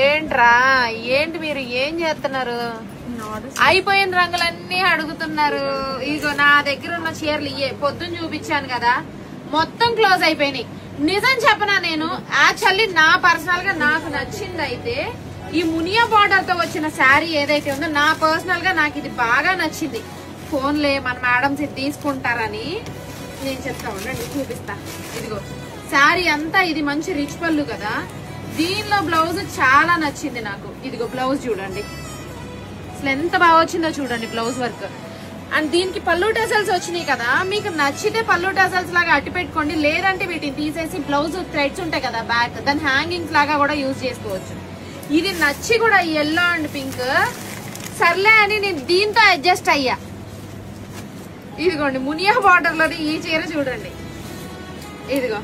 ఏంట్రా ఏంటి మీరు ఏం చేస్తున్నారు? అయిపోయిన రంగులన్నీ అడుగుతున్నారు. ఇగో నా దగ్గర ఉన్న చీరలు ఇయే పొద్దున్న చూపించాను కదా, మొత్తం క్లోజ్ అయిపోయినాయి. నిజం చెప్పనా, నేను యాక్చువల్లీ నా పర్సనల్ గా నాకు నచ్చింది అయితే ఈ మునియా బార్డర్ తో వచ్చిన శారీ ఏదైతే ఉందో నా పర్సనల్ గా నాకు ఇది బాగా నచ్చింది. ఫోన్లే మన మేడమ్స్ ఇది తీసుకుంటారని నేను చెప్తా ఉండండి, చూపిస్తా. ఇదిగో శారీ అంతా ఇది మంచి రిచ్ పళ్ళు కదా, దీనిలో బ్లౌజ్ చాలా నచ్చింది నాకు. ఇదిగో బ్లౌజ్ చూడండి అసలు ఎంత బాగా వచ్చిందో చూడండి బ్లౌజ్ వర్క్. అండ్ దీనికి పళ్ళు టెజల్స్ వచ్చినాయి కదా, మీకు నచ్చితే పళ్ళు టెజల్స్ లాగా అట్టి పెట్టుకోండి, లేదంటే వీటిని తీసేసి బ్లౌజ్ థ్రెడ్స్ ఉంటాయి కదా బ్యాక్, దాని హ్యాంగింగ్స్ లాగా కూడా యూజ్ చేసుకోవచ్చు. ఇది నచ్చి కూడా ఎల్లో అండ్ పింక్ సర్లే అని నేను దీంతో అడ్జస్ట్ అయ్యా. ఇదిగోండి మునియా బార్డర్ లోని ఈ చీర చూడండి, ఇదిగో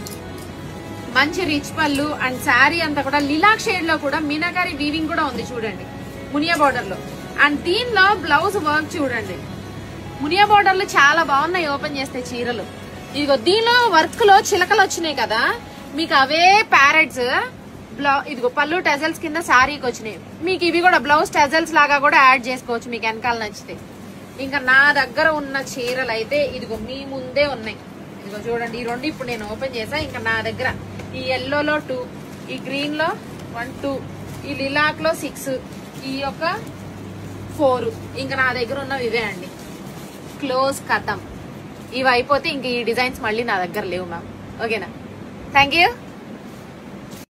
మంచి రిచ్ పళ్ళు అండ్ శారీ అంతా కూడా లిలాక్ షేడ్ లో కూడా మీనాకారి వీవింగ్ కూడా ఉంది చూడండి మునియా బార్డర్ లో. అండ్ దీనిలో బ్లౌజ్ వర్క్ చూడండి, మునియా బార్డర్ లో చాలా బాగున్నాయి ఓపెన్ చేస్తే చీరలు. ఇదిగో దీనిలో వర్క్ లో చిలకలు వచ్చినాయి కదా, మీకు అవే ప్యారెట్స్ ఇదిగో పళ్ళు టెజల్స్ కింద శారీకి వచ్చినాయి. మీకు ఇవి కూడా బ్లౌజ్ టెజల్స్ లాగా కూడా యాడ్ చేసుకోవచ్చు మీకు వెనకాల నచ్చితే. ఇంకా నా దగ్గర ఉన్న చీరలు అయితే ఇదిగో మీ ముందే ఉన్నాయి. ఇదిగో చూడండి ఈ రెండు ఇప్పుడు నేను ఓపెన్ చేసా. ఇంకా నా దగ్గర ఈ ఎల్లోలో 2, ఈ గ్రీన్ లో 1, 2, ఈ లిలాక్ లో 6, ఈ యొక్క 4. ఇంకా నా దగ్గర ఉన్నవి ఇవే అండి. క్లోజ్ కథం. ఇవి అయిపోతే ఇంక ఈ డిజైన్స్ మళ్ళీ నా దగ్గర లేవు మ్యామ్. ఓకేనా? Thank you.